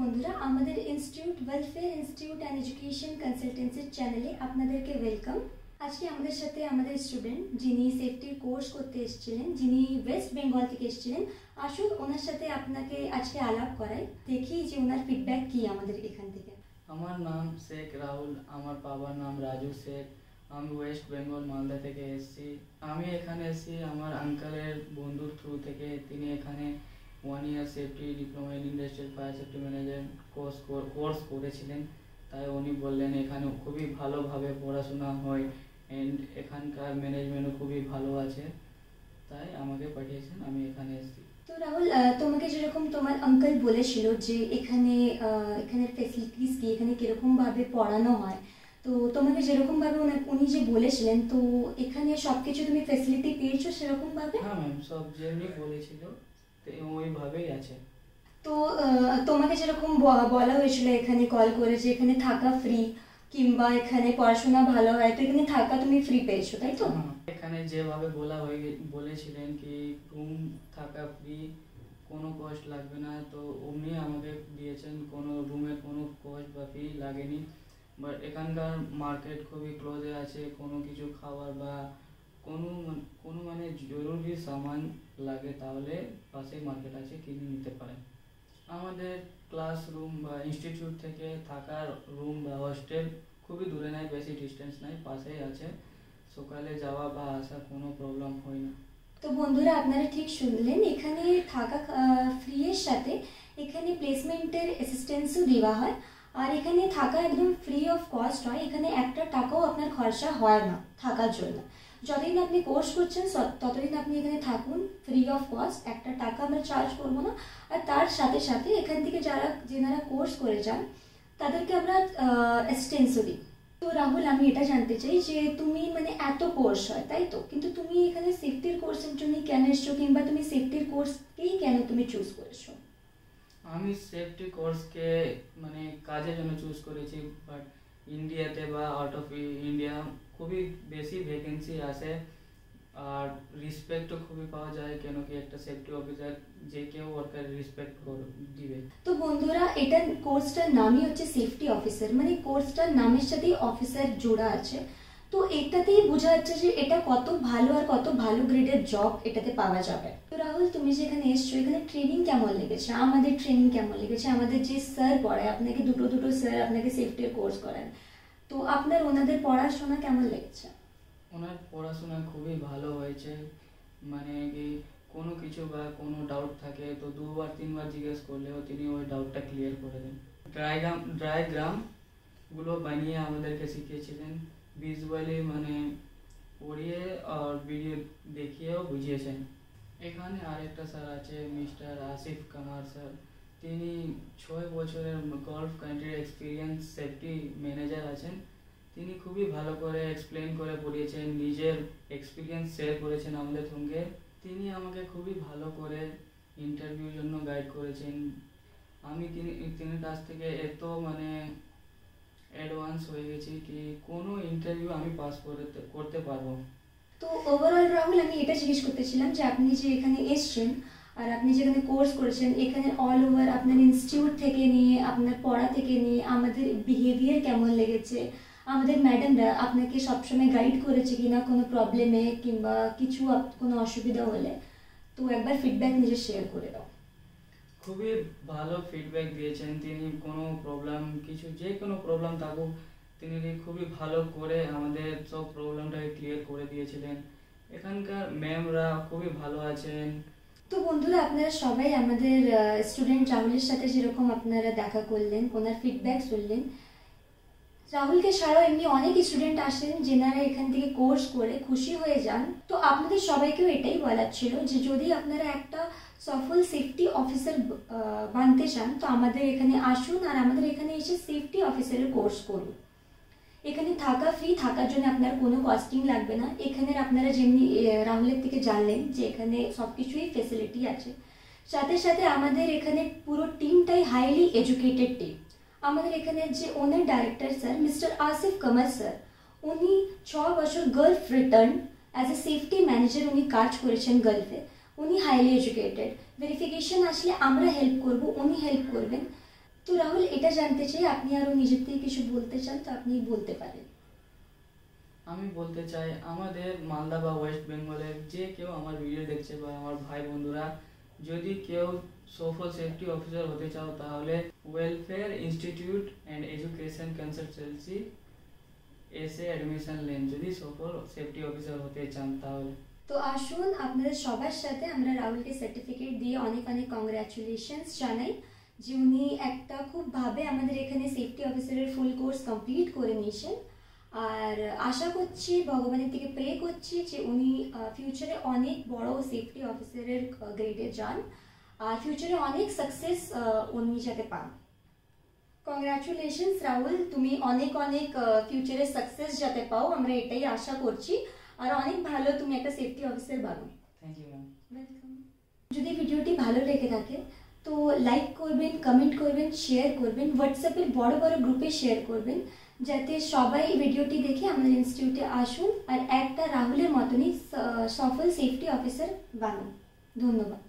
বন্ধুরা আমাদের institute welfare institute and education কনসালটেন্সির চ্যানেলে আপনাদেরকে ওয়েলকাম। আজকে আমাদের সাথে আমাদের স্টুডেন্ট যিনি সেফটির কোর্স করতে এসেছিলেন, যিনি ওয়েস্ট বেঙ্গল থেকে এসেছিলেন, আসুন ওনার সাথে আপনাকে আজকে আলাপ করাই, দেখি যে ওনার ফিডব্যাক কি আমাদের এখান থেকে। আমার নাম শেখ রাহুল, আমার বাবার নাম রাজু শেখ। আমি ওয়েস্ট বেঙ্গল মালদা থেকে এসেছি। আমি এখানে এসেছি আমার আঙ্কেলের বন্ধুর থ্রু থেকে। তিনি এখানে 1 year safety diploma in industrial fire safety manager course করেছিলেন। তাই উনি বললেন এখানে খুবই ভালোভাবে পড়াশোনা হয় অ্যান্ড এখানকার ম্যানেজমেন্টও খুবই ভালো আছে, তাই আমাকে পাঠিয়েছেন, আমি এখানে এসেছি। তো রাহুল, তোমাকে যেরকম তোমার আঙ্কেল বলেছিল যে এখানের ফেসিলিটিস কি, এখানে কীরকমভাবে পড়ানো হয়, তো তোমাকে যেরকমভাবে উনি যে বলেছিলেন, তো এখানে সব কিছু তুমি ফেসিলিটি পেয়েছো সেরকমভাবে? হ্যাঁ ম্যাম, সব যেমনি বলেছিল ওইভাবেই আছে। তো তোমাকে যেরকম বলা হয়েছিল এখানে কল করে যে এখানে থাকা ফ্রি কিংবা এখানে পড়াশোনা ভালো হয়, তো এখানে থাকা তুমি ফ্রি পেয়েছো, তাই তো? এখানে যেভাবে বলেছিলেন কি রুম থাকা ফ্রি, কোনো কস্ট লাগবে না, তো অমনি আমাকে দিয়েছেন, কোনো রুমের কোনো কস্ট বা ফি লাগেনি। বাট এখানকার মার্কেট খুবই ক্লোজে আছে, কোনো কিছু খাবার বা কোনো মানে জরুরি সামান লাগে তাহলে পাশেই মার্কেট আছে, কিনে নিতে পারেন। আমাদের ক্লাসরুম বা ইনস্টিটিউট থেকে থাকার রুম বা হস্টেল খুবই দূরে নাই, বেশি ডিস্টেন্স নাই, পাশেই আছে। সকালে যাওয়া বা আসা কোনো প্রবলেম হয় না। তো বন্ধুরা আপনারা ঠিক শুনলেন, এখানে থাকা ফ্রি এর সাথে এখানে প্লেসমেন্টের অ্যাসিস্ট্যান্সও দেওয়া হয়, আর এখানে থাকা একদম ফ্রি অফ কস্ট হয়। এখানে একটা টাকাও আপনার খরচা হয় না থাকার জন্য। যতদিন আপনি কোর্স করছেন ততদিন আপনি এখানে থাকুন ফ্রি অফ কস্ট, একটা টাকা আমরা চার্জ করবো না। আর তার সাথে সাথে এখান থেকে যেনারা কোর্স করে যান তাদেরকে আমরা অ্যাসিস্ট্যান্সও দিই। তো রাহুল, আমি এটা জানতে চাই যে তুমি মানে এত কোর্স হয় তাই তো, কিন্তু তুমি এখানে সেফটির কোর্সের জন্য কেন এসছো, কিংবা তুমি সেফটির কোর্সকেই কেন তুমি চুজ করেছো? আমি সেফটি কোর্সকে মানে কাজের জন্য চুজ করেছি, বাট ইন্ডিয়াতে বা আউট অফ ইন্ডিয়া খুবই বেশি ভ্যাকেন্সি আসে আর রেসপেক্টও খুবই পাওয়া যায়, কেন কি একটা সেফটি অফিসার যে কেউ ওয়ার্কার রেসপেক্ট দিবে। তো বন্ধুরা, এটা কোর্সটার নামই হচ্ছে সেফটি অফিসার, মানে কোর্সটার নামের সাথেই অফিসার জোড়া আছে। তো এটাতেই বোঝা যাচ্ছে যে এটা কত ভালো আর কত ভালো গ্রেডের জব এটাতে পাওয়া যাবে। তো রাহুল, তুমি যেখানে এসছো এখানে ট্রেনিং কেমন লেগেছে? আমাদের ট্রেনিং কেমন লেগেছে? আমাদের যে স্যার পড়ায়, আপনাকে দুটো স্যার আপনাকে সেফটির কোর্স করান, তো আপনার ওনাদের পড়াশোনা কেমন লেগেছে? ওনার পড়াশোনা খুবই ভালো হয়েছে, মানে কি কোনো কিছু বা কোনো ডাউট থাকে তো 2-3 বার জিজ্ঞেস করলেও তিনি ওই ডাউটটা ক্লিয়ার করে দেন। ডায়াগ্রামগুলো বানিয়ে আমাদেরকে শিখিয়েছিলেন, ভিজুয়ালি মানে পড়িয়ে আর ভিডিও দেখিয়েও বুঝিয়েছেন। এখানে আরেকটা স্যার আছে, মিস্টার আসিফ কামার স্যার। তিনি 6 বছরের গালফ কান্ট্রির এক্সপিরিয়েন্স সেফটি ম্যানেজার আছেন। তিনি খুবই ভালো করে এক্সপ্লেন করে পড়িয়েছেন, নিজের এক্সপিরিয়েন্স শেয়ার করেছেন আমাদের সঙ্গে। তিনি আমাকে খুবই ভালো করে ইন্টারভিউর জন্য গাইড করেছেন। আমি তিনি কাছ থেকে এত মানে অ্যাডভান্স হয়ে গেছি কি কোনো ইন্টারভিউ আমি পাস করতে পারবো। তো ওভারঅল রাহুল, আমি এটা জিজ্ঞেস করতেছিলাম যে আপনি যে এখানে এসছেন আর আপনি যেখানে কোর্স করেছেন, এখানে অল ওভার আপনার ইনস্টিটিউট থেকে নিয়ে, আপনার পড়া থেকে নিয়ে আমাদের বিহেভিয়ার কেমন লেগেছে? আমাদের ম্যাডামরা আপনাকে সবসময় গাইড করেছে কিনা কোনো প্রবলেমে কিংবা কিছু কোনো অসুবিধা হলে? তো একবার ফিডব্যাক নিজে শেয়ার করে দাও। খুবই ভালো ফিডব্যাক দিয়েছেন তিনি। কোনো প্রবলেম যে কোনো প্রবলেম থাকুক তিনি খুবই ভালো করে আমাদের সব প্রবলেমটাকে ক্লিয়ার করে দিয়েছিলেন। এখানকার ম্যামরা খুবই ভালো আছেন। তো বন্ধুরা, আপনারা সবাই আমাদের স্টুডেন্ট রাহুলের সাথে যেরকম আপনারা দেখা করলেন, ওনার ফিডব্যাক শুনলেন। রাহুলকে ছাড়াও এমনি অনেক স্টুডেন্ট আসেন যেনারা এখান থেকে কোর্স করে খুশি হয়ে যান। তো আপনাদের সবাইকেও এটাই বলার ছিল যে যদি আপনারা একটা সফল সেফটি অফিসার বানতে চান তো আমাদের এখানে আসুন, আর আমাদের এখানে এসে সেফটি অফিসারের কোর্স করুন। এখানে থাকা ফ্রি, থাকার জন্য আপনার কোনো কস্টিং লাগবে না। এখানের আপনারা যেমনি রাহুলের থেকে জানলেন যে এখানে সব কিছুই ফেসিলিটি আছে, সাথে সাথে আমাদের এখানে পুরো টিমটাই হাইলি এডুকেটেড টিম। আমাদের এখানে যে ওনার ডাইরেক্টর স্যার মিস্টার আসিফ কামার স্যার, উনি 6 বছর Gulf return as a safety manager উনি কাজ করেছেন গালফে। উনি হাইলি এডুকেটেড। ভেরিফিকেশন আসলে আমরা হেল্প করব, উনি হেল্প করবেন। তো রাহুল, এটা জানতে চাই আপনি আরো নিজের থেকে কিছু বলতে চান তো আপনি বলতে পারেন। আমি বলতে চাই আমাদের মালদা বা ওয়েস্ট বেঙ্গলের যে কেউ আমার ভিডিও দেখছে বা আমার ভাই বন্ধুরা, যদি কেউ সফল সেফটি অফিসার হতে চাও তাহলে welfare institute and education consultancy এসে অ্যাডমিশন নেন যদি সফল সেফটি অফিসার হতে চান তাহলে। তো আসুন আপনাদের সবার সাথে আমরা রাহুলকে সার্টিফিকেট দিয়ে অনেক অনেক কংগ্রাচুলেশনস জানাই যে উনি একটা খুব ভাবে আমাদের এখানে সেফটি অফিসারের ফুল কোর্স কমপ্লিট করে নিয়েছেন। আর আশা করছি, ভগবানের থেকে প্রে করছি যে উনি ফিউচারে অনেক বড় সেফটি অফিসারের গ্রেডে যান আর ফিউচারে অনেক সাকসেস উনি যাতে পান। কংগ্রাচুলেশনস রাহুল, তুমি অনেক অনেক ফিউচারে সাকসেস যাতে পাও, আমরা এটাই আশা করছি। আর অনেক ভালো তুমি একটা সেফটি অফিসার বানো। Thank you ma'am. ওয়েলকাম। যদি ভিডিওটি ভালো লেগে থাকে তো লাইক করবেন, কমেন্ট করবেন, শেয়ার করবেন, হোয়াটসঅ্যাপের বড় বড় গ্রুপে শেয়ার করবেন যাতে সবাই ভিডিওটি দেখে আমাদের ইনস্টিটিউটে আসুন আর একটা রাহুলের মতনই সফল সেফটি অফিসার বানুন। ধন্যবাদ।